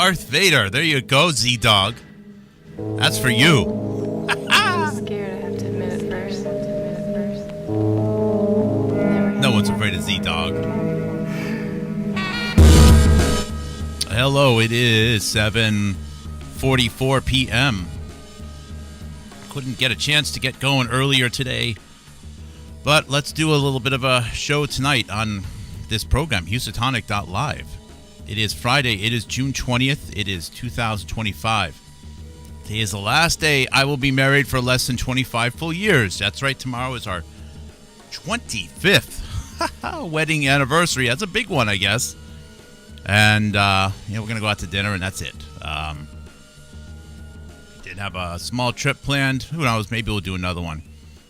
Darth Vader. There you go, Z-Dog. That's for you. I'm scared. I have to admit it first. No one's afraid of Z-Dog. Hello, it is 7:44 p.m. Couldn't get a chance to get going earlier today, but let's do a little bit of a show tonight on this program, Houstonic.live. It is Friday. It is June 20th. It is 2025. Today is the last day I will be married for less than 25 full years. That's right. Tomorrow is our 25th wedding anniversary. That's a big one, I guess. And, we're going to go out to dinner, and that's it. Did have a small trip planned. Who knows? Maybe we'll do another one.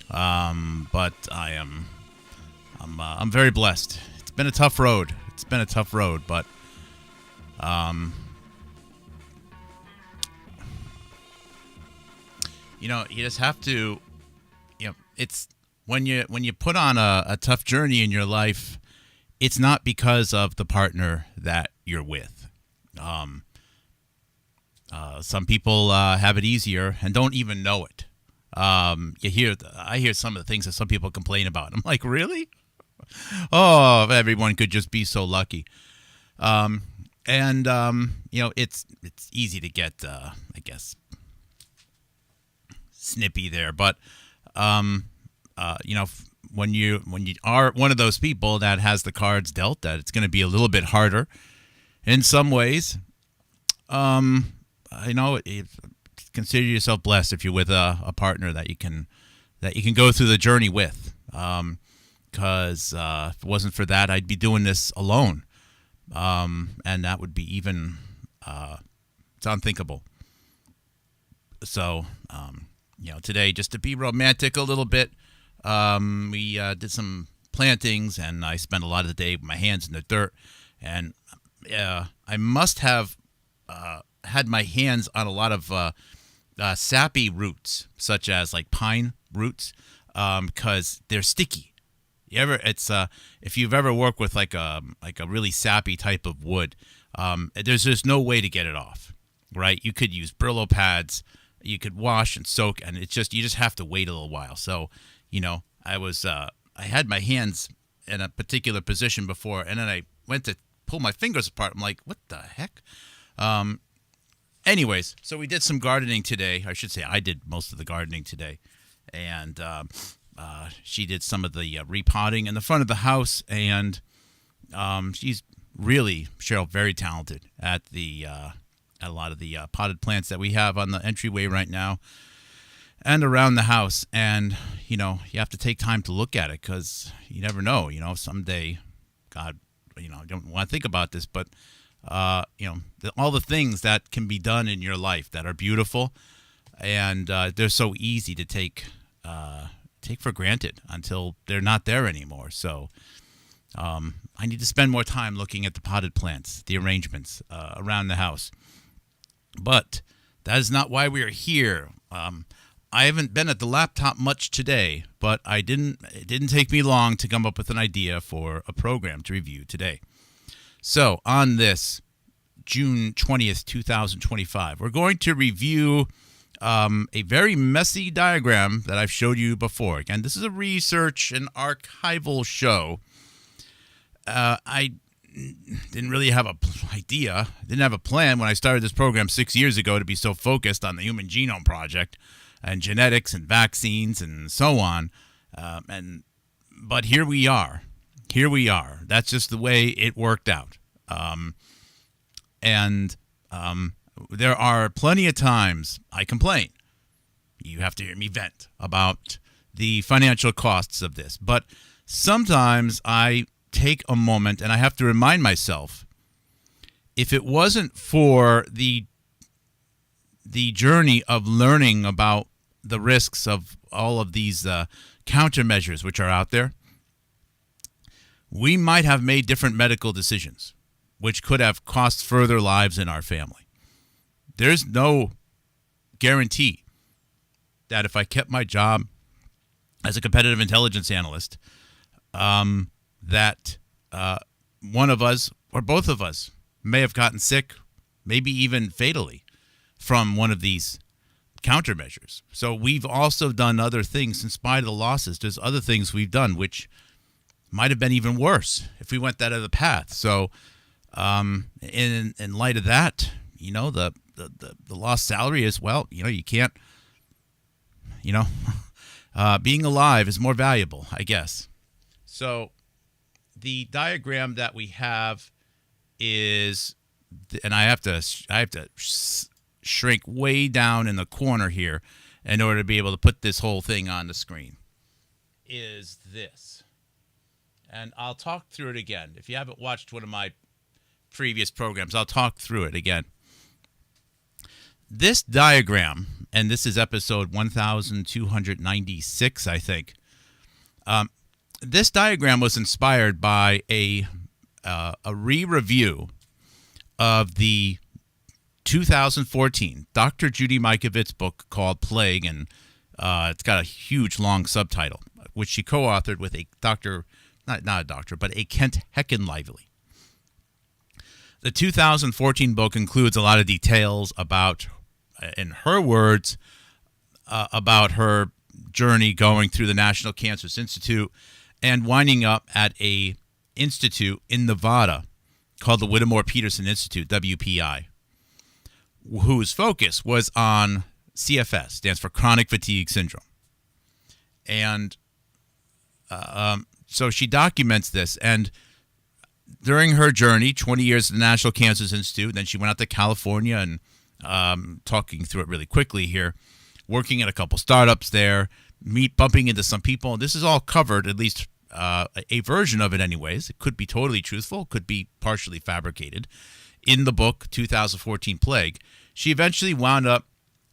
But I'm very blessed. It's been a tough road. But, you just have to, it's when you put on a tough journey in your life, it's not because of the partner that you're with. Some people have it easier and don't even know it. I hear some of the things that some people complain about. I'm like, really? Oh, if everyone could just be so lucky. It's easy to get, I guess, snippy there. But, when you are one of those people that has the cards dealt, that it's going to be a little bit harder in some ways. Consider yourself blessed if you're with a partner that you can go through the journey with. Because if it wasn't for that, I'd be doing this alone. And that would be even, it's unthinkable. So, today, just to be romantic a little bit, we did some plantings, and I spent a lot of the day with my hands in the dirt. And I must have had my hands on a lot of sappy roots, such as like pine roots, because they're sticky. If you've ever worked with like a really sappy type of wood, there's just no way to get it off, right? You could use Brillo pads, you could wash and soak, and you just have to wait a little while. So, I had my hands in a particular position before, and then I went to pull my fingers apart. I'm like, what the heck? Anyways, so we did some gardening today. I should say I did most of the gardening today, and she did some of the repotting in the front of the house, and she's really, Cheryl, very talented at a lot of the potted plants that we have on the entryway right now and around the house. And, you have to take time to look at it, because you never know, someday, God, I don't want to think about this, but, all the things that can be done in your life that are beautiful, and they're so easy to take for granted until they're not there anymore. So I need to spend more time looking at the potted plants, the arrangements around the house. But that is not why we are here. I haven't been at the laptop much today, but it didn't take me long to come up with an idea for a program to review today. So on this June 20th, 2025, we're going to review a very messy diagram that I've showed you before. Again, this is a research and archival show. I didn't really have an idea, didn't have a plan when I started this program 6 years ago to be so focused on the Human Genome Project and genetics and vaccines and so on. But here we are. That's just the way it worked out. There are plenty of times I complain. You have to hear me vent about the financial costs of this. But sometimes I take a moment and I have to remind myself, if it wasn't for the journey of learning about the risks of all of these countermeasures which are out there, we might have made different medical decisions, which could have cost further lives in our family. There's no guarantee that if I kept my job as a competitive intelligence analyst, that one of us or both of us may have gotten sick maybe even fatally, from one of these countermeasures. So we've also done other things in spite of the losses. There's other things we've done which might have been even worse if we went that other path. So in light of that, the lost salary is, well, you can't, being alive is more valuable, I guess. So the diagram that we have is, and I have to shrink way down in the corner here in order to be able to put this whole thing on the screen, is this. And I'll talk through it again. If you haven't watched one of my previous programs, I'll talk through it again. This diagram, and this is episode 1296, I think. This diagram was inspired by a re-review of the 2014 Dr. Judy Mikovits book called Plague, and it's got a huge long subtitle, which she co-authored with a doctor, not a doctor, but a Kent Heckenlively. The 2014 book includes a lot of details about, in her words, about her journey going through the National Cancer Institute and winding up at a institute in Nevada called the Whittemore Peterson Institute, WPI, whose focus was on CFS, stands for chronic fatigue syndrome. And so she documents this, and during her journey, 20 years at the National Cancer Institute, then she went out to California, and talking through it really quickly here, working at a couple startups there, bumping into some people. And this is all covered, at least a version of it anyways. It could be totally truthful, could be partially fabricated. In the book, 2014 Plague, she eventually wound up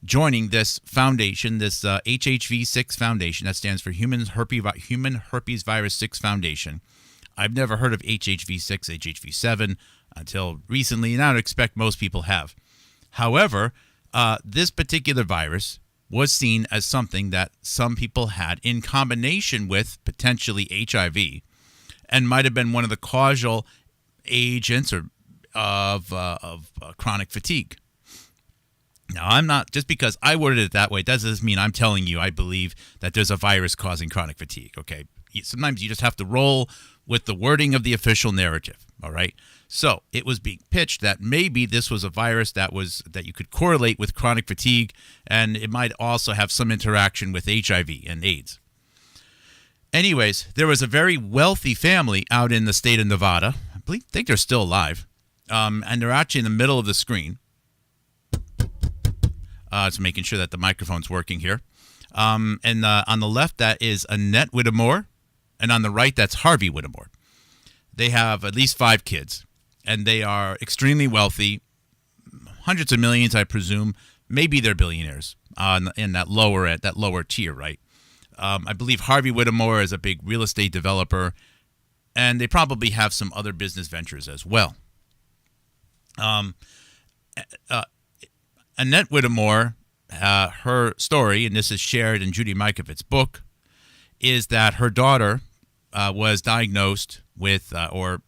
joining this foundation, this HHV6 Foundation, that stands for Human Herpes Virus 6 Foundation. I've never heard of HHV6, HHV7 until recently, and I would expect most people have. However, this particular virus was seen as something that some people had in combination with potentially HIV, and might have been one of the causal agents of chronic fatigue. Now, I'm not, just because I worded it that way, doesn't mean I'm telling you I believe that there's a virus causing chronic fatigue, okay? Sometimes you just have to roll with the wording of the official narrative, all right? So it was being pitched that maybe this was a virus that you could correlate with chronic fatigue, and it might also have some interaction with HIV and AIDS. Anyways, there was a very wealthy family out in the state of Nevada. I think they're still alive, and they're actually in the middle of the screen. So making sure that the microphone's working here. And on the left, that is Annette Whittemore, and on the right, that's Harvey Whittemore. They have at least 5 kids, and they are extremely wealthy, hundreds of millions, I presume. Maybe they're billionaires in that lower tier, right? I believe Harvey Whittemore is a big real estate developer, and they probably have some other business ventures as well. Annette Whittemore, her story, and this is shared in Judy Mikovits' book, is that her daughter was diagnosed with or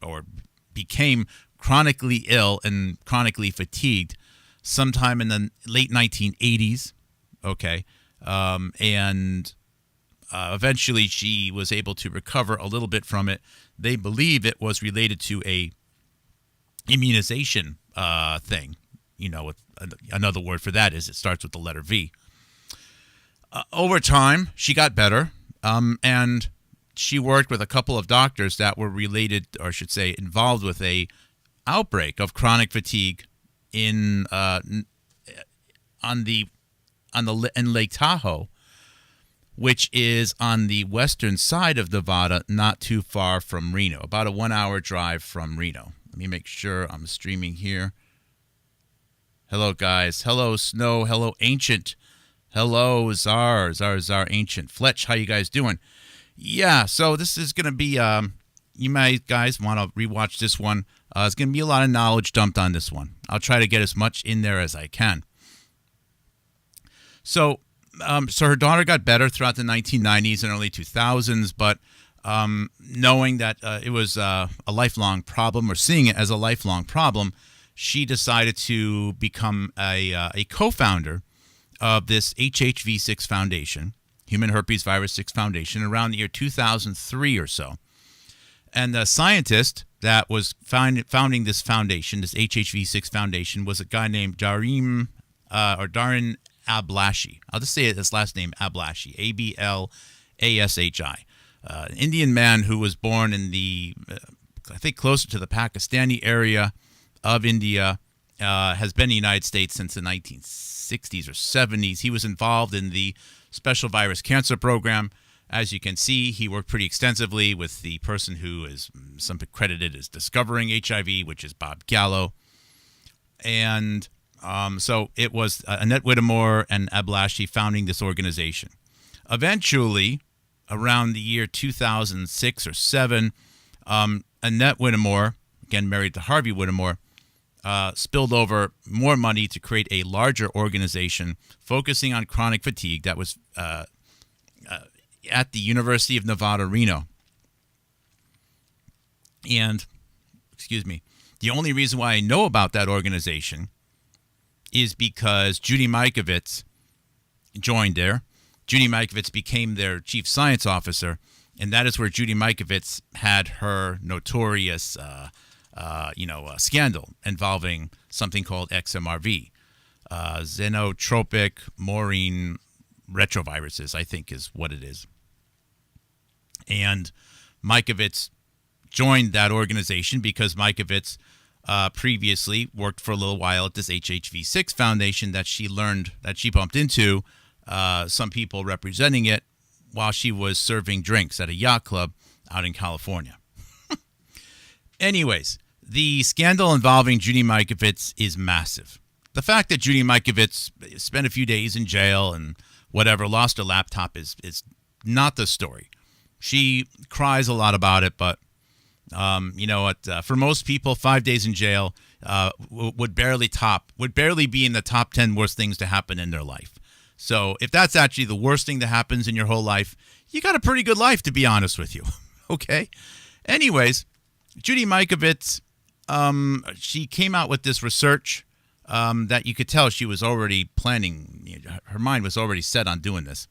became chronically ill and chronically fatigued sometime in the late 1980s, okay, and eventually she was able to recover a little bit from it. They believe it was related to a immunization thing. Another word for that is it starts with the letter V. Over time, she got better, and she worked with a couple of doctors that were related, or I should say, involved with a outbreak of chronic fatigue in Lake Tahoe, which is on the western side of Nevada, not too far from Reno, about a 1-hour drive from Reno. Let me make sure I'm streaming here. Hello, guys. Hello, Snow. Hello, Ancient. Hello, Czar Ancient. Fletch, how you guys doing? Yeah, so this is going to be, you might guys want to rewatch this one. There's going to be a lot of knowledge dumped on this one. I'll try to get as much in there as I can. So her daughter got better throughout the 1990s and early 2000s, but knowing that it was a lifelong problem, or seeing it as a lifelong problem, she decided to become a co-founder of this HHV6 Foundation, Human Herpes Virus 6 Foundation, around the year 2003 or so. And the scientist that was founding this foundation, this HHV6 Foundation, was a guy named Darin Ablashi. I'll just say his last name, Ablashi, Ablashi. An Indian man who was born in the, I think, closer to the Pakistani area of India, has been in the United States since the 1960s or 70s. He was involved in the Special Virus Cancer Program. As you can see, he worked pretty extensively with the person who is credited as discovering HIV, which is Bob Gallo. And so it was Annette Whittemore and Ablashi founding this organization. Eventually, around the year 2006 or 7, Annette Whittemore, again married to Harvey Whittemore, spilled over more money to create a larger organization focusing on chronic fatigue that was at the University of Nevada, Reno. And, the only reason why I know about that organization is because Judy Mikovits joined there. Judy Mikovits became their chief science officer, and that is where Judy Mikovits had her notorious scandal involving something called XMRV, xenotropic murine retroviruses, I think is what it is. And Mikovits joined that organization because Mikovits previously worked for a little while at this HHV6 Foundation that she bumped into some people representing it while she was serving drinks at a yacht club out in California. Anyways, the scandal involving Judy Mikovits is massive. The fact that Judy Mikovits spent a few days in jail and whatever, lost her laptop is not the story. She cries a lot about it, but you know what? For most people, 5 days in jail would barely be in the top 10 worst things to happen in their life. So if that's actually the worst thing that happens in your whole life, you got a pretty good life, to be honest with you. Okay? Anyways, Judy Mikovits, she came out with this research that you could tell she was already planning. Her mind was already set on doing this.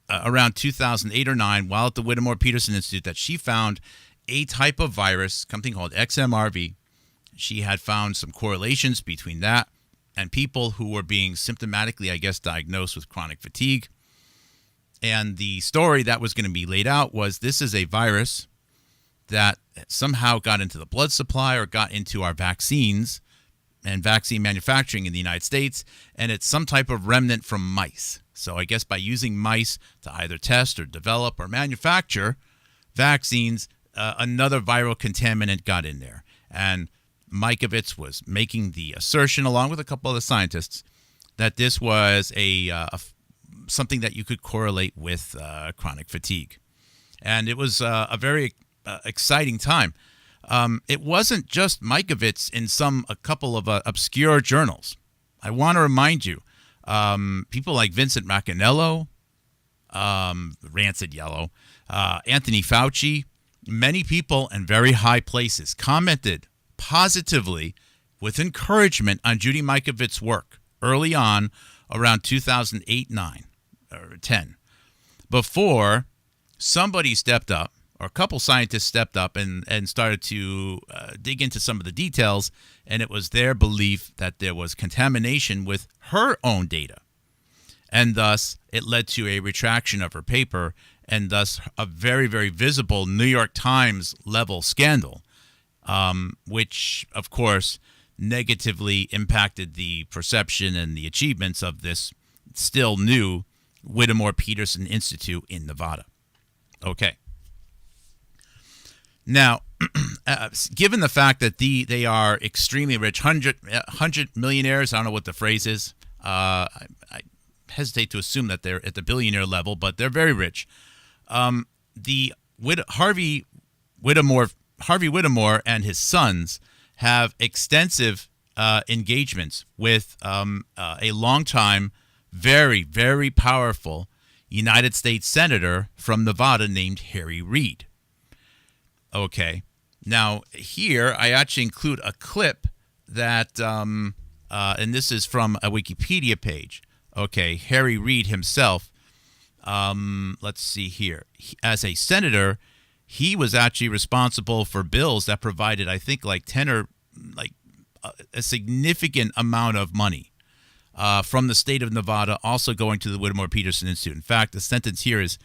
Around 2008 or 9, while at the Whittemore Peterson Institute, that she found a type of virus, something called XMRV. She had found some correlations between that and people who were being symptomatically, I guess, diagnosed with chronic fatigue. And the story that was going to be laid out was this is a virus that somehow got into the blood supply or got into our vaccines and vaccine manufacturing in the United States, and it's some type of remnant from mice. So I guess by using mice to either test or develop or manufacture vaccines, another viral contaminant got in there. And Mikovits was making the assertion, along with a couple other scientists, that this was something that you could correlate with chronic fatigue. And it was a very exciting time. It wasn't just Mikovits in a couple of obscure journals. I want to remind you, people like Vincent Macanello, Rancid Yellow, Anthony Fauci, many people in very high places commented positively with encouragement on Judy Mikovits' work early on, around 2008, 9, or 10, before somebody stepped up, or a couple scientists stepped up and started to dig into some of the details, and it was their belief that there was contamination with her own data. And thus, it led to a retraction of her paper, and thus a very, very visible New York Times level scandal, which, of course, negatively impacted the perception and the achievements of this still new Whittemore Peterson Institute in Nevada. Okay. Now, given the fact that they are extremely rich, 100 millionaires, I don't know what the phrase is. I hesitate to assume that they're at the billionaire level, but they're very rich. Harvey Whittemore and his sons have extensive engagements with a longtime, very, very powerful United States Senator from Nevada named Harry Reid. Okay. Now, here I actually include a clip that, and this is from a Wikipedia page. Okay, Harry Reid himself. Let's see here. As a senator, he was actually responsible for bills that provided, I think, like 10 or like a significant amount of money from the state of Nevada, also going to the Whittemore Peterson Institute. In fact, the sentence here is,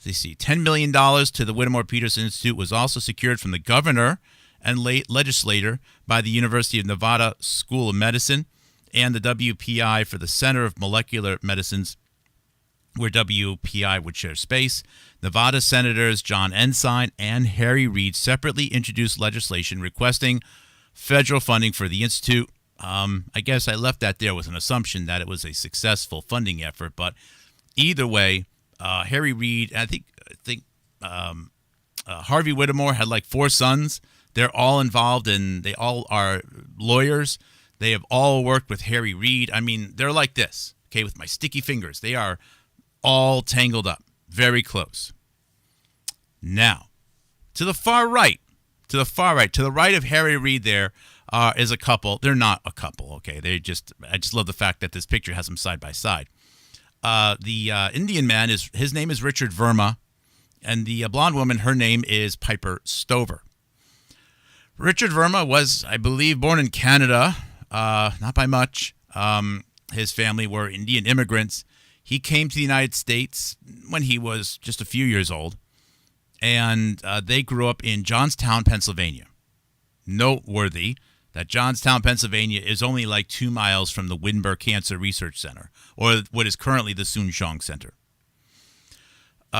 let's see, $10 million to the Whittemore Peterson Institute was also secured from the governor and legislator by the University of Nevada School of Medicine and the WPI for the Center of Molecular Medicines, where WPI would share space. Nevada Senators John Ensign and Harry Reid separately introduced legislation requesting federal funding for the institute. I guess I left that there with an assumption that it was a successful funding effort, but either way, Harry Reid, I think Harvey Whittemore had like 4 sons. They're all involved and they all are lawyers. They have all worked with Harry Reid. I mean, they're like this, okay, with my sticky fingers. They are all tangled up, very close. Now, to the right of Harry Reid there is a couple. They're not a couple, okay? I just love the fact that this picture has them side by side. The Indian man, his name is Richard Verma, and the blonde woman, her name is Piper Stover. Richard Verma was, I believe, born in Canada, not by much. His family were Indian immigrants. He came to the United States when he was just a few years old, and they grew up in Johnstown, Pennsylvania. Noteworthy that Johnstown, Pennsylvania is only like 2 miles from the Windber Cancer Research Center, or what is currently the Soonchong Center.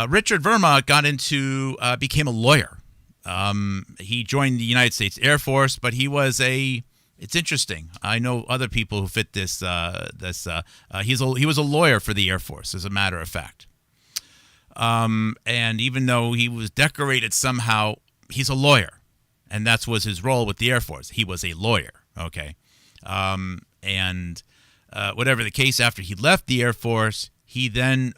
Richard Verma became a lawyer. He joined the United States Air Force, but he was it's interesting. I know other people who fit this. He was a lawyer for the Air Force, as a matter of fact. And even though he was decorated somehow, he's a lawyer, and that was his role with the Air Force. He was a lawyer. Okay, and whatever the case, after he left the Air Force, he then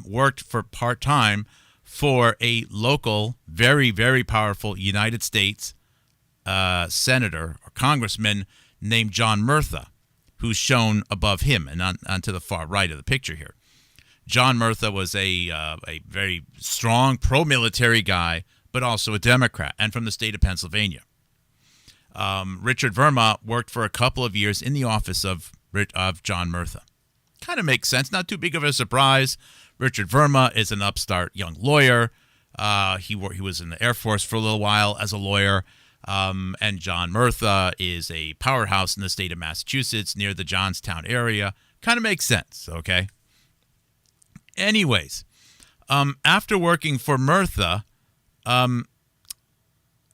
worked for part-time for a local, very, very powerful United States senator or congressman named John Murtha, who's shown above him and on to the far right of the picture here. John Murtha was a very strong pro-military guy, but also a Democrat, and from the state of Pennsylvania. Richard Verma worked for a couple of years in the office of John Murtha. Kind of makes sense. Not too big of a surprise. Richard Verma is an upstart young lawyer. He was in the Air Force for a little while as a lawyer. And John Murtha is a powerhouse in the state of Massachusetts near the Johnstown area. Kind of makes sense, okay? Anyways, after working for Murtha, I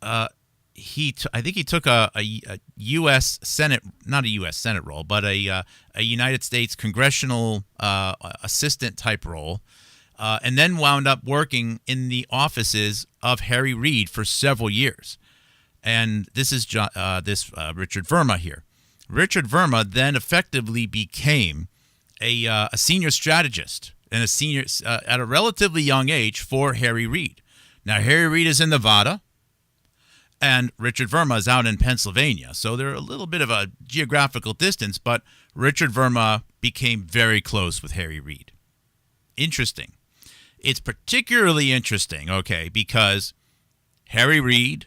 think he took a U.S. Senate, not a U.S. Senate role, but a United States congressional assistant type role, and then wound up working in the offices of Harry Reid for several years. And this is Richard Verma here. Richard Verma then effectively became a senior strategist and a senior at a relatively young age for Harry Reid. Now, Harry Reid is in Nevada, and Richard Verma is out in Pennsylvania. So they're a little bit of a geographical distance, but Richard Verma became very close with Harry Reid. Interesting. It's particularly interesting, okay, because Harry Reid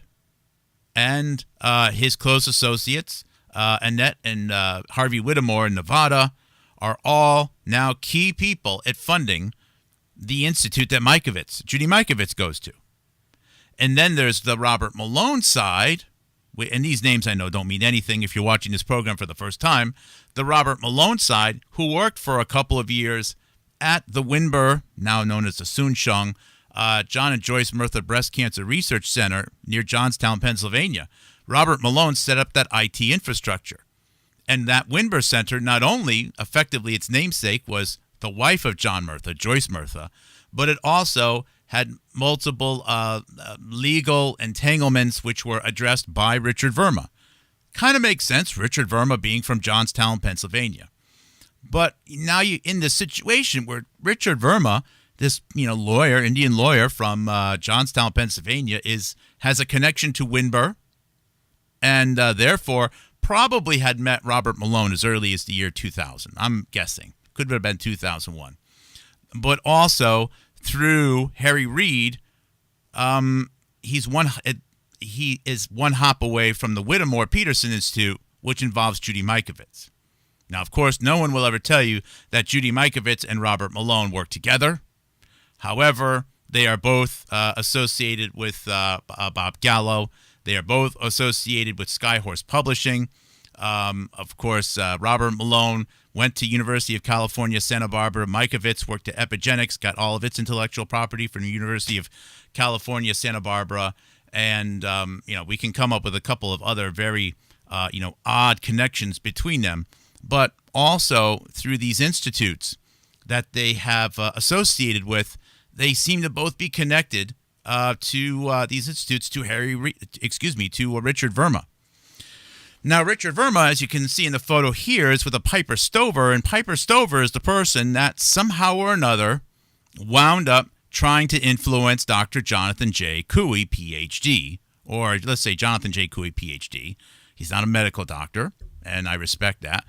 and his close associates, Annette and Harvey Whittemore in Nevada, are all now key people at funding the institute that Judy Mikovits goes to. And then there's the Robert Malone side, and these names I know don't mean anything if you're watching this program for the first time. The Robert Malone side, who worked for a couple of years at the Windber, now known as the Soonchong, John and Joyce Murtha Breast Cancer Research Center near Johnstown, Pennsylvania. Robert Malone set up that IT infrastructure. And that Windber Center, not only effectively its namesake was the wife of John Murtha, Joyce Murtha, but it also had multiple legal entanglements which were addressed by Richard Verma. Kind of makes sense, Richard Verma being from Johnstown, Pennsylvania. But now you in this situation where Richard Verma, this lawyer, Indian lawyer from Johnstown, Pennsylvania, has a connection to Windber, and therefore probably had met Robert Malone as early as the year 2000. I'm guessing. Could have been 2001. But also through Harry Reid, he is one hop away from the Whittemore Peterson Institute, which involves Judy Mikovits. Now, of course, no one will ever tell you that Judy Mikovits and Robert Malone work together. However, they are both associated with Bob Gallo. They are both associated with Skyhorse Publishing. Of course, Robert Malone went to University of California, Santa Barbara. Mikovits worked at Epigenics, got all of its intellectual property from the University of California, Santa Barbara. And, we can come up with a couple of other very, odd connections between them. But also through these institutes that they have associated with, they seem to both be connected to these institutes to Richard Verma. Now, Richard Verma, as you can see in the photo here, is with a Piper Stover, and Piper Stover is the person that somehow or another wound up trying to influence Dr. Jonathan J. Cooey, Ph.D., or let's say Jonathan J. Cooey, Ph.D. He's not a medical doctor, and I respect that.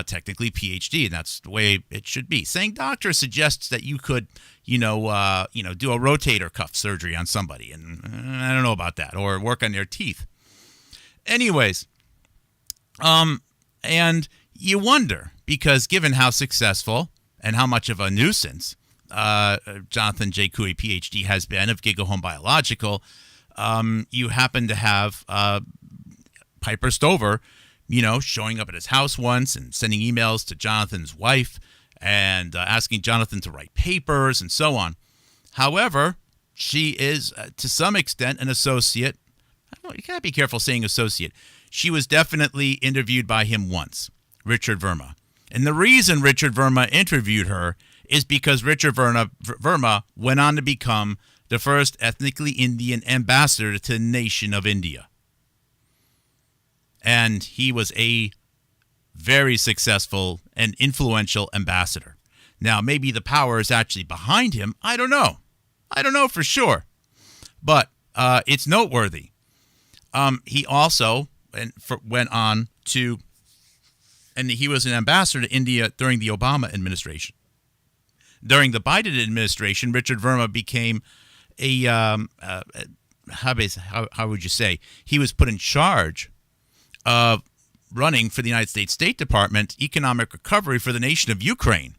Technically Ph.D., and that's the way it should be. Saying doctor suggests that you could, do a rotator cuff surgery on somebody, and I don't know about that, or work on their teeth. Anyways, and you wonder, because given how successful and how much of a nuisance Jonathan J. Cooey, Ph.D. has been of GigaHome Biological, you happen to have Piper Stover, showing up at his house once and sending emails to Jonathan's wife and asking Jonathan to write papers and so on. However, she is, to some extent, an associate. You gotta be careful saying associate. She was definitely interviewed by him once, Richard Verma. And the reason Richard Verma interviewed her is because Richard Verma went on to become the first ethnically Indian ambassador to the nation of India. And he was a very successful and influential ambassador. Now, maybe the power is actually behind him. I don't know. I don't know for sure. But it's noteworthy. He also went on to, and he was an ambassador to India during the Obama administration. During the Biden administration, Richard Verma became a, how would you say, he was put in charge of running for the United States State Department economic recovery for the nation of Ukraine.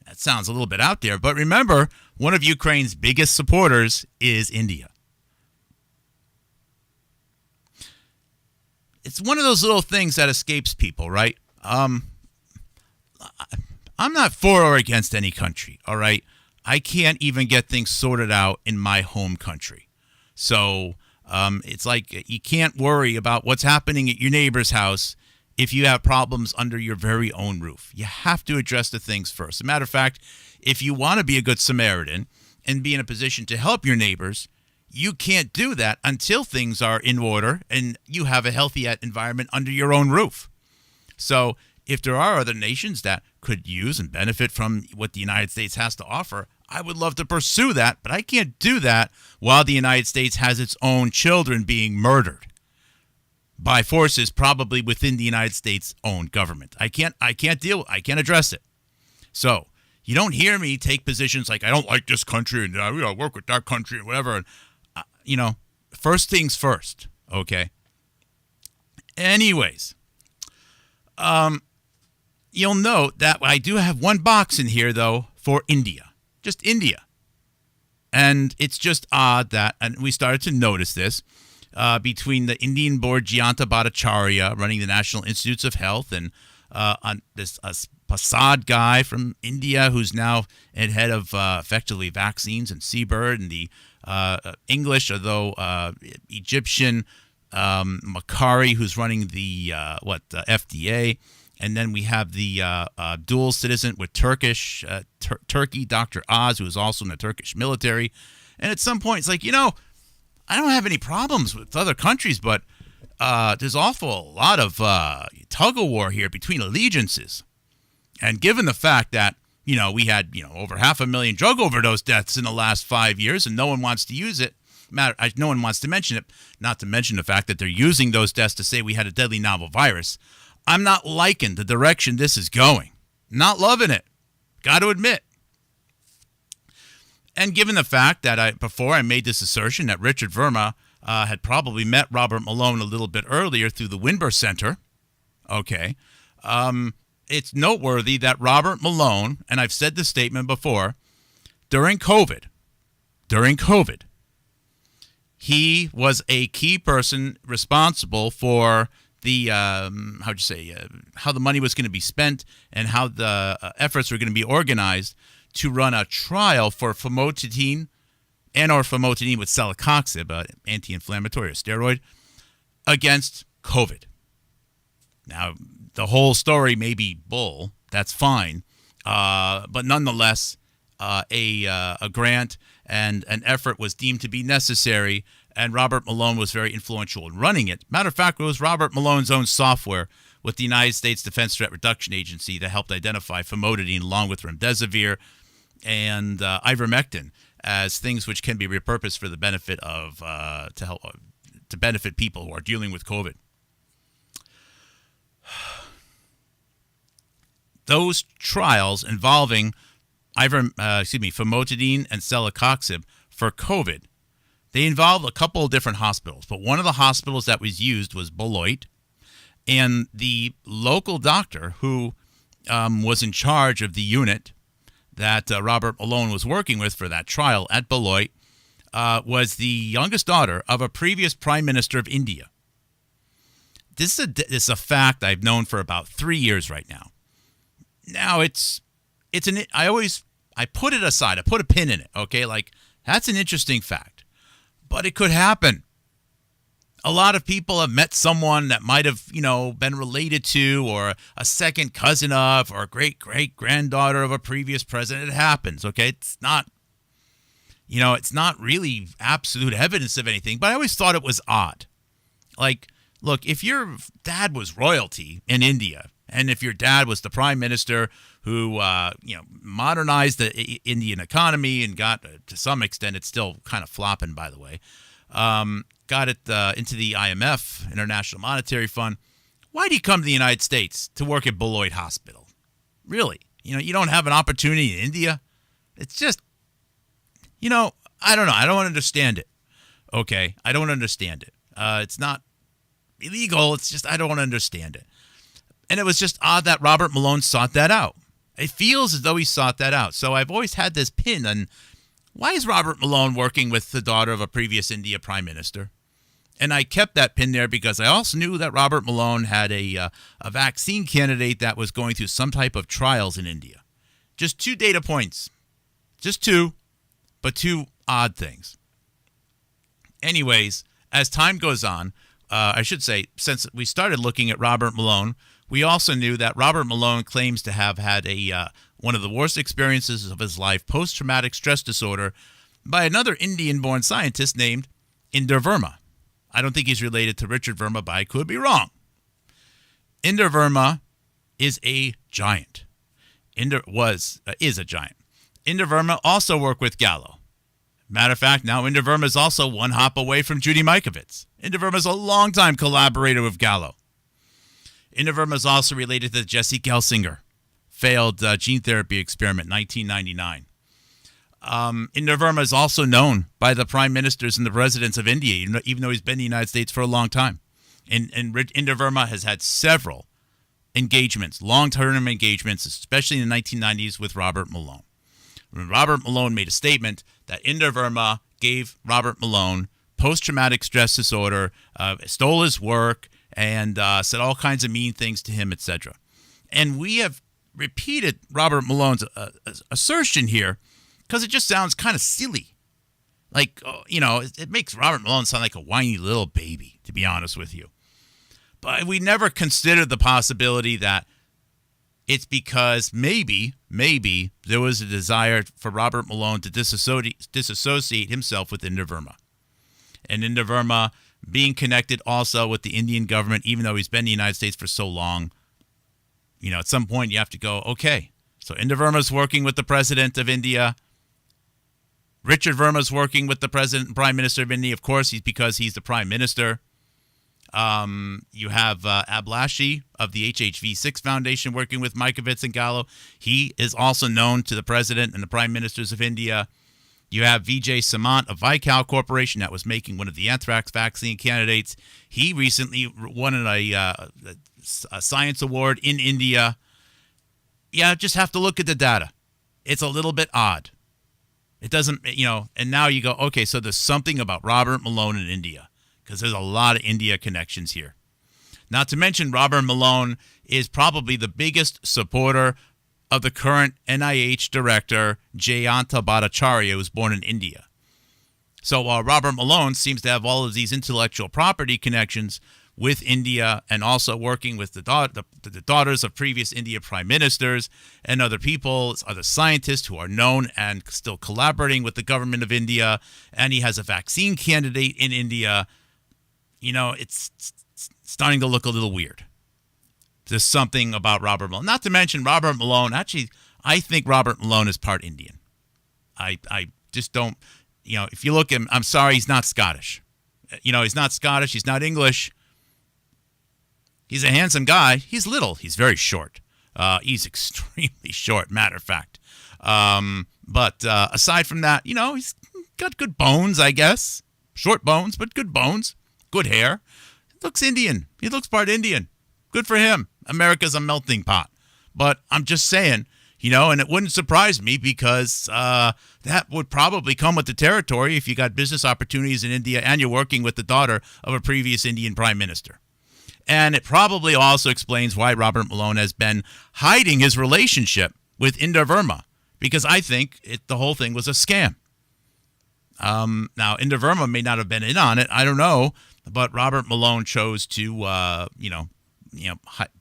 That sounds a little bit out there, but remember, one of Ukraine's biggest supporters is India. It's one of those little things that escapes people, right? I'm not for or against any country, all right? I can't even get things sorted out in my home country. So it's like you can't worry about what's happening at your neighbor's house if you have problems under your very own roof. You have to address the things first. As a matter of fact, if you want to be a good Samaritan and be in a position to help your neighbors, you can't do that until things are in order and you have a healthy environment under your own roof. So if there are other nations that could use and benefit from what the United States has to offer, I would love to pursue that, but I can't do that while the United States has its own children being murdered by forces probably within the United States' own government. I can't address it. So you don't hear me take positions like I don't like this country and we gotta work with that country and whatever. And, first things first, okay? Anyways, you'll note that I do have one box in here, though, for India. Just India. And it's just odd that, and we started to notice this, between the Indian board Jayanta Bhattacharya running the National Institutes of Health and on this Prasad guy from India who's now head of effectively vaccines and Seabird and the English, although Egyptian Makari who's running the FDA. And then we have the dual citizen with Turkey, Dr. Oz, who is also in the Turkish military. And at some point, it's like, I don't have any problems with other countries, but there's awful lot of tug-of-war here between allegiances. And given the fact that, we had, over 500,000 drug overdose deaths in the last 5 years and no one wants to use it, No one wants to mention it, not to mention the fact that they're using those deaths to say we had a deadly novel virus. I'm not liking the direction this is going. Not loving it. Got to admit. And given the fact that before I made this assertion that Richard Verma had probably met Robert Malone a little bit earlier through the Windber Center, okay, it's noteworthy that Robert Malone, and I've said this statement before, during COVID, he was a key person responsible for the, how the money was going to be spent and how the efforts were going to be organized to run a trial for famotidine and/or famotidine with celecoxib, an anti-inflammatory or steroid, against COVID. Now, the whole story may be bull. That's fine. But nonetheless, a grant and an effort was deemed to be necessary, and Robert Malone was very influential in running it. Matter of fact, it was Robert Malone's own software with the United States Defense Threat Reduction Agency that helped identify famotidine along with remdesivir and ivermectin as things which can be repurposed for the benefit of to benefit people who are dealing with COVID. Those trials involving famotidine and celecoxib for COVID, they involved a couple of different hospitals, but one of the hospitals that was used was Beloit, and the local doctor who was in charge of the unit that Robert Malone was working with for that trial at Beloit was the youngest daughter of a previous prime minister of India. This is a fact I've known for about 3 years right now. Now I put it aside. I put a pin in it. Okay, like that's an interesting fact, but it could happen. A lot of people have met someone that might have, been related to, or a second cousin of, or a great-great-granddaughter of a previous president. It happens, okay? It's not really absolute evidence of anything, but I always thought it was odd. Like, look, if your dad was royalty in India, and if your dad was the prime minister who, modernized the Indian economy and got, to some extent, it's still kind of flopping, by the way, got it into the IMF, International Monetary Fund. Why'd he come to the United States to work at Beloit Hospital? Really? You don't have an opportunity in India? It's just, I don't know. I don't understand it. Okay? I don't understand it. It's not illegal. It's just I don't understand it. And it was just odd that Robert Malone sought that out. It feels as though he sought that out. So I've always had this pin on why is Robert Malone working with the daughter of a previous India prime minister? And I kept that pin there because I also knew that Robert Malone had a vaccine candidate that was going through some type of trials in India. Just 2 data points. Just 2, but 2 odd things. Anyways, as time goes on, I should say, since we started looking at Robert Malone, we also knew that Robert Malone claims to have had one of the worst experiences of his life, post-traumatic stress disorder, by another Indian-born scientist named Inder Verma. I don't think he's related to Richard Verma, but I could be wrong. Inder Verma is a giant. Is a giant. Inder Verma also worked with Gallo. Matter of fact, now Inder Verma is also one hop away from Judy Mikovits. Inder Verma is a longtime collaborator with Gallo. Inder Verma is also related to Jesse Gelsinger, failed gene therapy experiment, 1999. Inder Verma is also known by the prime ministers and the presidents of India, even though he's been in the United States for a long time. And Inder Verma has had several engagements, long-term engagements, especially in the 1990s with Robert Malone. When Robert Malone made a statement that Inder Verma gave Robert Malone post-traumatic stress disorder, stole his work, and said all kinds of mean things to him, etc. And we have repeated Robert Malone's assertion here because it just sounds kind of silly. Like, it makes Robert Malone sound like a whiny little baby, to be honest with you. But we never considered the possibility that it's because maybe there was a desire for Robert Malone to disassociate himself with Inder Verma. And Inder Verma being connected also with the Indian government, even though he's been in the United States for so long, at some point you have to go, okay, so Inder Verma's working with the president of India. Richard Verma's working with the president and prime minister of India. Of course, because he's the prime minister. You have Ablashi of the HHV6 Foundation working with Mikovits and Gallo. He is also known to the president and the prime ministers of India. You have Vijay Samant of Vical Corporation that was making one of the anthrax vaccine candidates. He recently won a science award in India. Yeah, just have to look at the data. It's a little bit odd. It doesn't, and now you go, okay, so there's something about Robert Malone in India, because there's a lot of India connections here. Not to mention, Robert Malone is probably the biggest supporter of the current NIH director, Jayanta Bhattacharya, who was born in India. So while Robert Malone seems to have all of these intellectual property connections with India and also working with the daughters of previous India prime ministers and other people, other scientists who are known and still collaborating with the government of India, and he has a vaccine candidate in India, it's starting to look a little weird. There's something about Robert Malone. Not to mention Robert Malone. Actually, I think Robert Malone is part Indian. I just don't, if you look at him, I'm sorry, he's not Scottish. He's not Scottish. He's not English. He's a handsome guy. He's little. He's very short. He's extremely short, matter of fact. But aside from that, he's got good bones, I guess. Short bones, but good bones. Good hair. He looks Indian. He looks part Indian. Good for him. America's a melting pot. But I'm just saying, and it wouldn't surprise me because that would probably come with the territory if you got business opportunities in India and you're working with the daughter of a previous Indian prime minister. And it probably also explains why Robert Malone has been hiding his relationship with Inder Verma, because I think the whole thing was a scam. Now, Inder Verma may not have been in on it. I don't know. But Robert Malone chose to,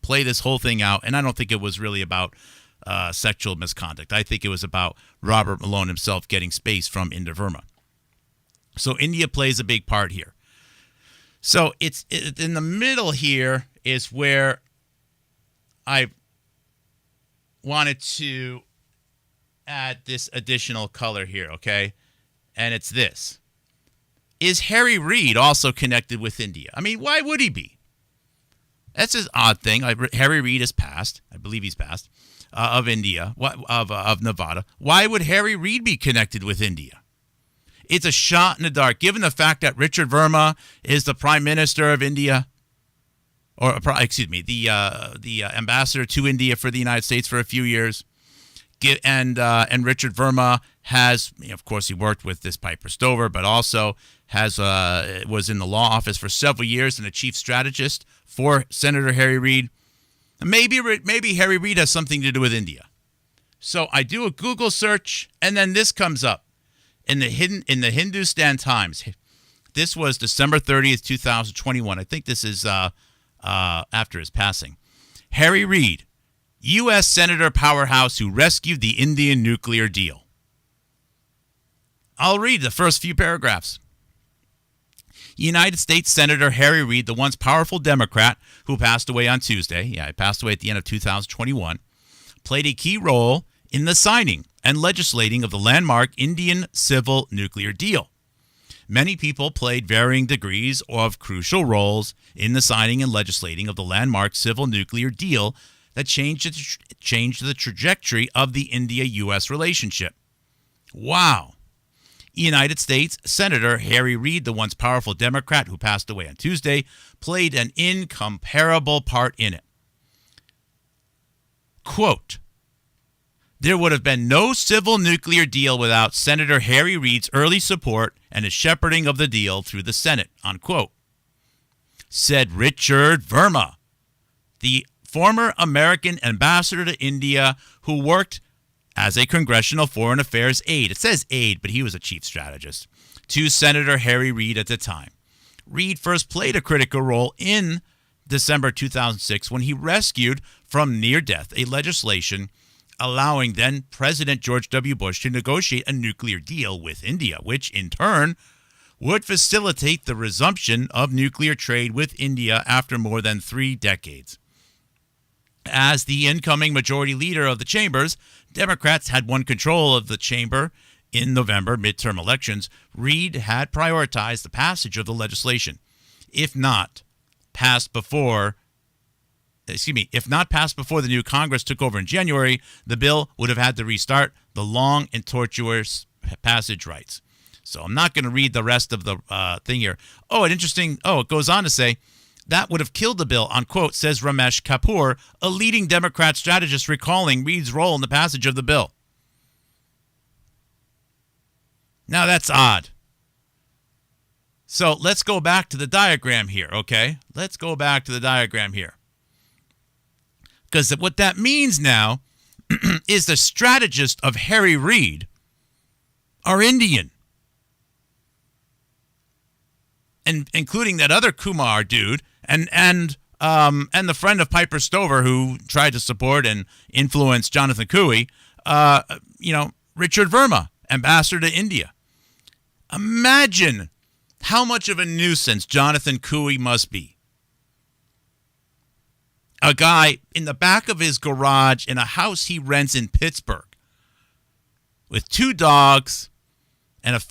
play this whole thing out. And I don't think it was really about sexual misconduct. I think it was about Robert Malone himself getting space from Inder Verma. So India plays a big part here. So it's in the middle here is where I wanted to add this additional color here, okay? And it's this. Is Harry Reid also connected with India? I mean, why would he be? That's an odd thing. Harry Reid is passed. I believe he's passed, of India, of Nevada. Why would Harry Reid be connected with India? It's a shot in the dark, given the fact that Richard Verma is the Prime Minister of India, the ambassador to India for the United States for a few years, and Richard Verma has, of course, he worked with this Piper Stover, but also was in the law office for several years and a chief strategist for Senator Harry Reid. Maybe Harry Reid has something to do with India. So I do a Google search, and then this comes up. In the Hindustan Times, this was December 30th, 2021. I think this is after his passing. Harry Reid, U.S. Senator powerhouse who rescued the Indian nuclear deal. I'll read the first few paragraphs. United States Senator Harry Reid, the once powerful Democrat who passed away on Tuesday, he passed away at the end of 2021, played a key role in the signing and legislating of the landmark Indian civil nuclear deal. Many people played varying degrees of crucial roles in the signing and legislating of the landmark civil nuclear deal that changed the trajectory of the India-U.S. relationship. Wow. United States Senator Harry Reid, the once powerful Democrat who passed away on Tuesday, played an incomparable part in it. Quote, there would have been no civil nuclear deal without Senator Harry Reid's early support and his shepherding of the deal through the Senate, unquote, said Richard Verma, the former American ambassador to India who worked as a congressional foreign affairs aide. It says aide, but he was a chief strategist to Senator Harry Reid at the time. Reid first played a critical role in December 2006 when he rescued from near death a legislation allowing then President George W. Bush to negotiate a nuclear deal with India, which in turn would facilitate the resumption of nuclear trade with India after more than 3 decades. As the incoming majority leader of the chambers, Democrats had won control of the chamber in November midterm elections, Reid had prioritized the passage of the legislation. If not passed before the new Congress took over in January, the bill would have had to restart the long and tortuous passage rights. So I'm not going to read the rest of the thing here. It goes on to say, that would have killed the bill, unquote, says Ramesh Kapoor, a leading Democrat strategist recalling Reid's role in the passage of the bill. Now that's odd. So let's go back to the diagram here, okay? Let's go back to the diagram here. Because what that means now is the strategists of Harry Reid are Indian. And including that other Kumar dude and the friend of Piper Stover who tried to support and influence Jonathan Cooey, Richard Verma, ambassador to India. Imagine how much of a nuisance Jonathan Cooey must be. A guy in the back of his garage in a house he rents in Pittsburgh with 2 dogs and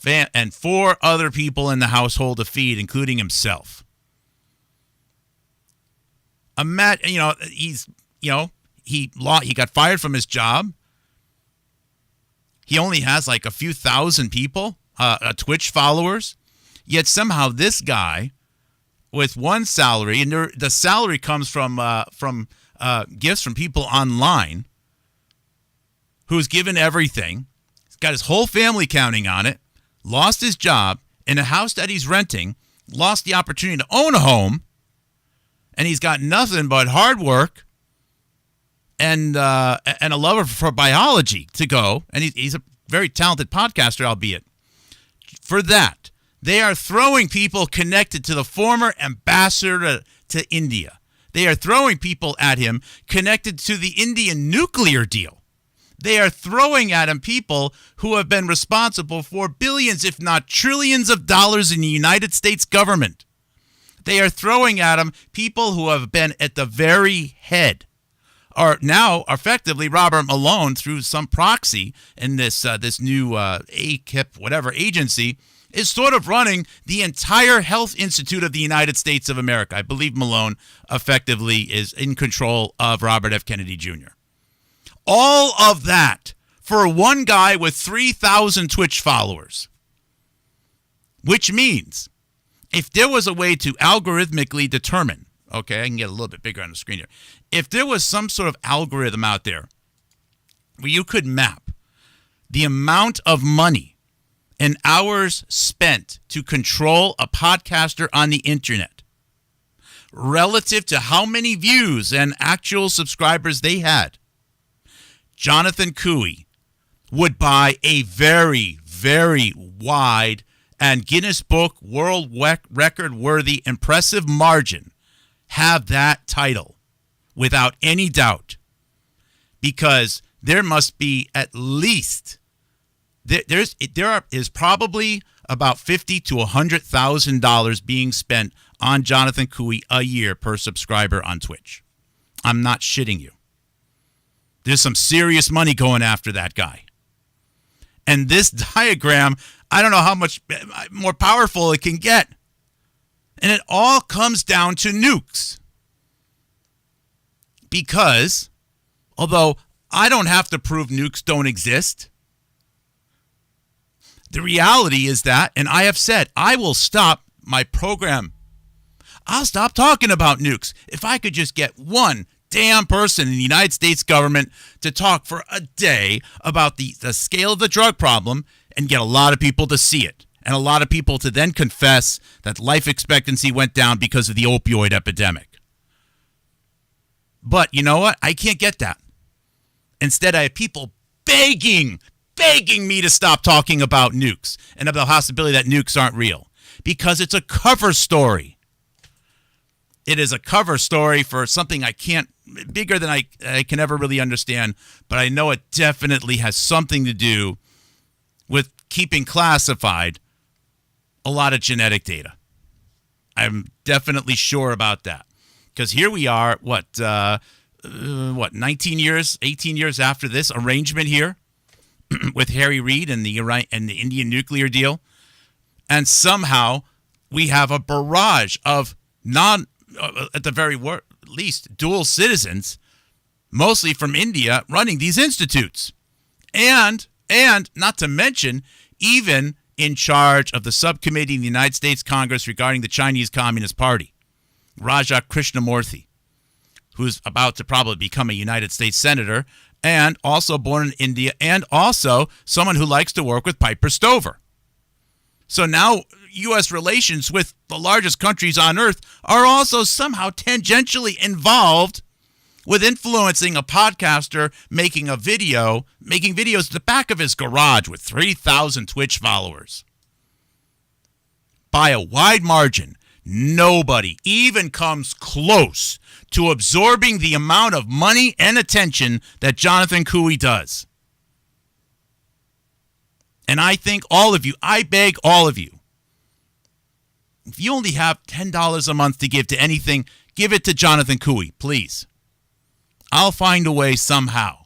4 other people in the household to feed, including himself. He got fired from his job. He only has like a few thousand people, Twitch followers. Yet somehow this guy, with one salary, and the salary comes from gifts from people online, who's given everything. He's got his whole family counting on it. Lost his job in a house that he's renting. Lost the opportunity to own a home. And he's got nothing but hard work and a love for biology to go. And he's a very talented podcaster, albeit. For that, they are throwing people connected to the former ambassador to India. They are throwing people at him connected to the Indian nuclear deal. They are throwing at him people who have been responsible for billions, if not trillions of dollars in the United States government. They are throwing at him people who have been at the very head, are now effectively Robert Malone through some proxy in this new AKIP whatever agency is sort of running the entire Health Institute of the United States of America. I believe Malone effectively is in control of Robert F. Kennedy Jr. All of that for one guy with 3,000 Twitch followers, which means if there was a way to algorithmically determine, okay, I can get a little bit bigger on the screen here. If there was some sort of algorithm out there where you could map the amount of money and hours spent to control a podcaster on the internet relative to how many views and actual subscribers they had, Jonathan Cooey would buy a very, very wide and Guinness Book World Record worthy impressive margin, have that title without any doubt, because there must be at least there is probably about $50,000 to $100,000 being spent on Jonathan Cooey a year per subscriber on Twitch. I'm not shitting you. There's some serious money going after that guy. And this diagram, I don't know how much more powerful it can get. And it all comes down to nukes. Because, although I don't have to prove nukes don't exist, the reality is that, and I have said, I will stop my program. I'll stop talking about nukes if I could just get one damn person in the United States government to talk for a day about the scale of the drug problem and get a lot of people to see it. And a lot of people to then confess that life expectancy went down because of the opioid epidemic. But you know what? I can't get that. Instead, I have people begging me to stop talking about nukes and about the possibility that nukes aren't real. Because it's a cover story. It is a cover story for something bigger than I can ever really understand. But I know it definitely has something to do with keeping classified a lot of genetic data. I'm definitely sure about that. Because here we are, 18 years after this arrangement here? with Harry Reid and the Indian nuclear deal, and somehow we have a barrage of at the very least, dual citizens, mostly from India, running these institutes, and not to mention even in charge of the subcommittee in the United States Congress regarding the Chinese Communist Party, Raja Krishnamurthy, who's about to probably become a United States senator, and also born in India, and also someone who likes to work with Piper Stover. So now U.S. relations with the largest countries on earth are also somehow tangentially involved with influencing a podcaster making videos at the back of his garage with 3,000 Twitch followers. By a wide margin, nobody even comes close to absorbing the amount of money and attention that Jonathan Cooey does. And I think I beg all of you, if you only have $10 a month to give to anything, give it to Jonathan Cooey, please. I'll find a way somehow.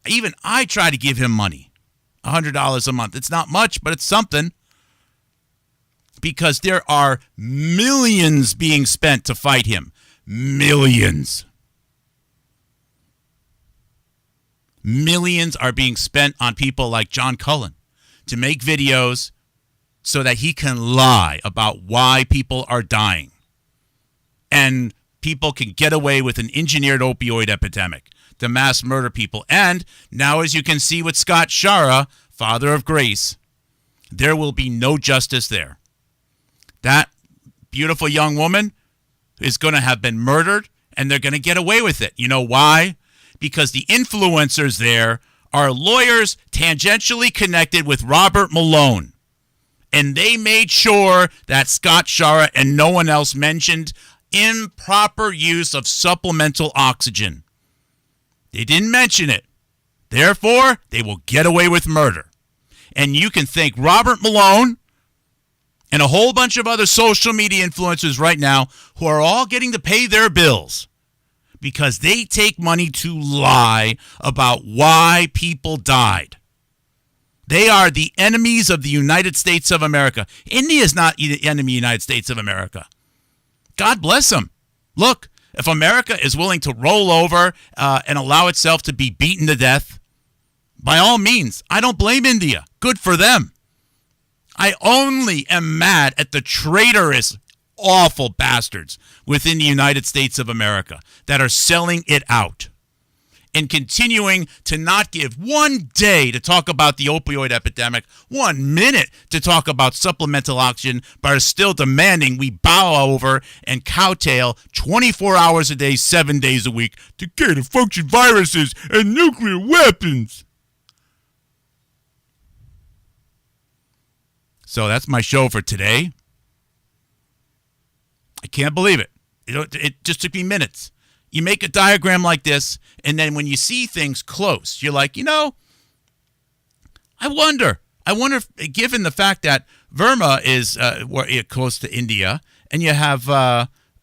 Even I try to give him money, $100 a month. It's not much, but it's something. Because there are millions being spent to fight him. Millions. Millions are being spent on people like John Cullen to make videos so that he can lie about why people are dying. And people can get away with an engineered opioid epidemic to mass murder people. And now, as you can see with Scott Shara, Father of Grace, there will be no justice there. That beautiful young woman is going to have been murdered, and they're going to get away with it. You know why? Because the influencers there are lawyers tangentially connected with Robert Malone. And they made sure that Scott Shara and no one else mentioned improper use of supplemental oxygen. They didn't mention it. Therefore, they will get away with murder. And you can thank Robert Malone and a whole bunch of other social media influencers right now who are all getting to pay their bills because they take money to lie about why people died. They are the enemies of the United States of America. India is not the enemy of the United States of America. God bless them. Look, if America is willing to roll over and allow itself to be beaten to death, by all means, I don't blame India. Good for them. I only am mad at the traitorous, awful bastards within the United States of America that are selling it out and continuing to not give 1 day to talk about the opioid epidemic, 1 minute to talk about supplemental oxygen, but are still demanding we bow over and cowtail 24 hours a day, 7 days a week to gain-of-function viruses and nuclear weapons. So that's my show for today. I can't believe it. It just took me minutes. You make a diagram like this, and then when you see things close, you're like, I wonder if, given the fact that Verma is close to India, and you have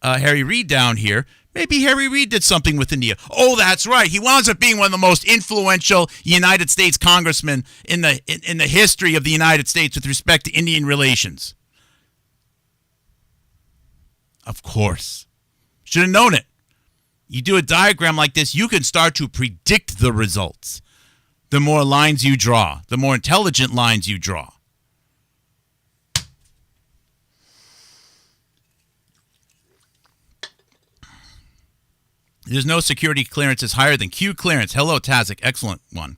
Harry Reid down here, maybe Harry Reid did something with India. Oh, that's right. He winds up being one of the most influential United States congressmen in the history of the United States with respect to Indian relations. Of course. Should have known it. You do a diagram like this, you can start to predict the results. The more lines you draw, the more intelligent lines you draw. There's no security clearances higher than Q clearance. Hello, Tazik. Excellent one.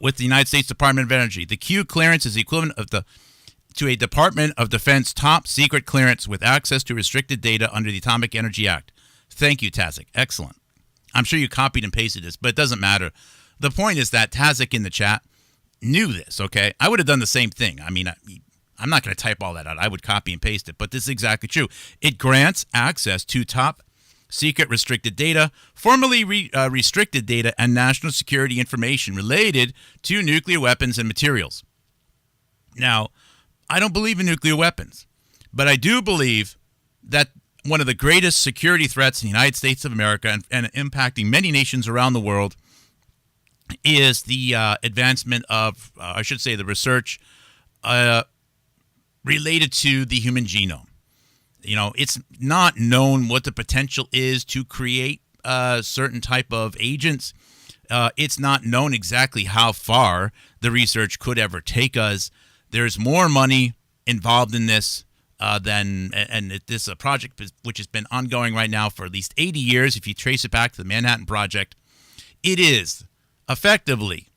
With the United States Department of Energy. The Q clearance is the equivalent to a Department of Defense top secret clearance with access to restricted data under the Atomic Energy Act. Thank you, Tazik. Excellent. I'm sure you copied and pasted this, but it doesn't matter. The point is that Tazik in the chat knew this, okay? I would have done the same thing. I mean, I'm not going to type all that out. I would copy and paste it, but this is exactly true. It grants access to top secret restricted data, formerly restricted data, and national security information related to nuclear weapons and materials. Now, I don't believe in nuclear weapons, but I do believe that one of the greatest security threats in the United States of America and impacting many nations around the world is the advancement of, I should say, the research related to the human genome. It's not known what the potential is to create certain type of agents. It's not known exactly how far the research could ever take us. There's more money involved in this and this is a project which has been ongoing right now for at least 80 years. If you trace it back to the Manhattan Project, it is effectively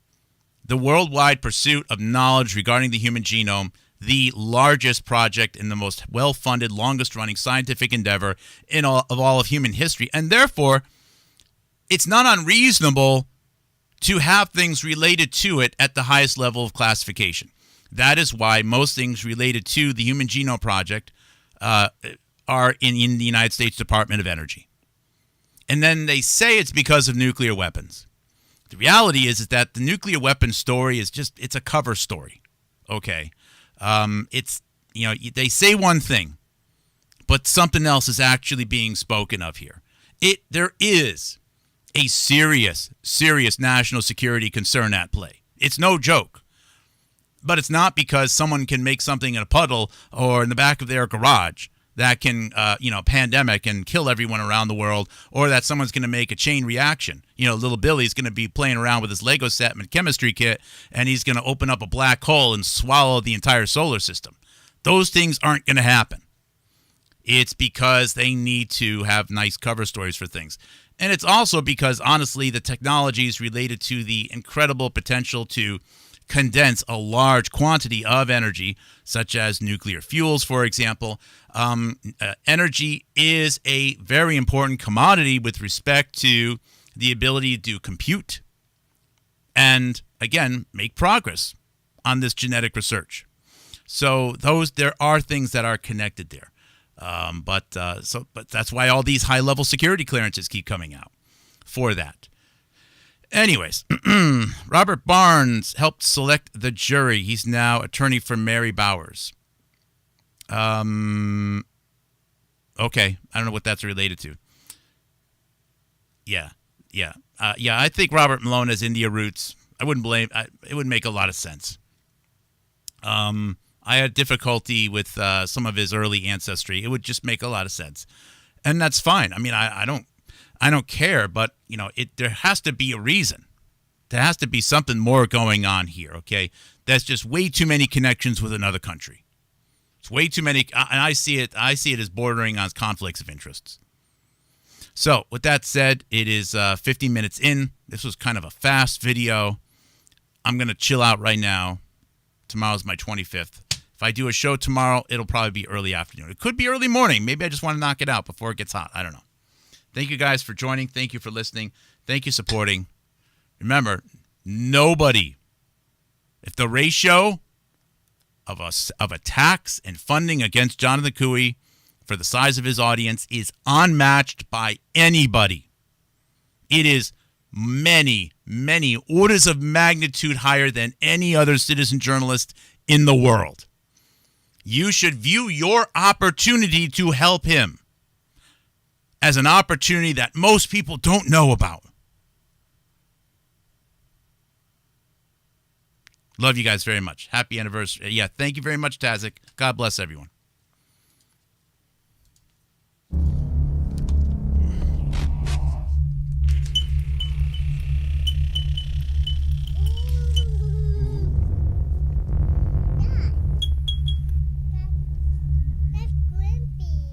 the worldwide pursuit of knowledge regarding the human genome, the largest project and the most well-funded, longest-running scientific endeavor of all of human history. And therefore, it's not unreasonable to have things related to it at the highest level of classification. That is why most things related to the Human Genome Project are in the United States Department of Energy. And then they say it's because of nuclear weapons. The reality is that the nuclear weapons story it's a cover story. Okay. They say one thing, but something else is actually being spoken of here. There is a serious national security concern at play. It's no joke. But it's not because someone can make something in a puddle or in the back of their garage that can, pandemic and kill everyone around the world, or that someone's going to make a chain reaction. Little Billy's going to be playing around with his Lego set and chemistry kit, and he's going to open up a black hole and swallow the entire solar system. Those things aren't going to happen. It's because they need to have nice cover stories for things. And it's also because, honestly, the technology is related to the incredible potential to condense a large quantity of energy, such as nuclear fuels, for example. Energy is a very important commodity with respect to the ability to compute and, again, make progress on this genetic research. So there are things that are connected there. But that's why all these high-level security clearances keep coming out for that. Anyways, Robert Barnes helped select the jury. He's now attorney for Mary Bowers. Okay, I don't know what that's related to. Yeah. I think Robert Malone has India roots. I wouldn't blame. It would make a lot of sense. I had difficulty with some of his early ancestry. It would just make a lot of sense, and that's fine. I mean, I don't care, but there has to be a reason. There has to be something more going on here. Okay, that's just way too many connections with another country. It's way too many, and I see it as bordering on conflicts of interests. So, with that said, it is 50 minutes in. This was kind of a fast video. I'm gonna chill out right now. Tomorrow's my 25th. If I do a show tomorrow, it'll probably be early afternoon. It could be early morning. Maybe I just want to knock it out before it gets hot. I don't know. Thank you guys for joining. Thank you for listening. Thank you for supporting. Remember, nobody, if the ratio of attacks and funding against Jonathan Cooey for the size of his audience is unmatched by anybody, it is many, many orders of magnitude higher than any other citizen journalist in the world. You should view your opportunity to help him as an opportunity that most people don't know about. Love you guys very much. Happy anniversary. Yeah, thank you very much, Tazik. God bless everyone.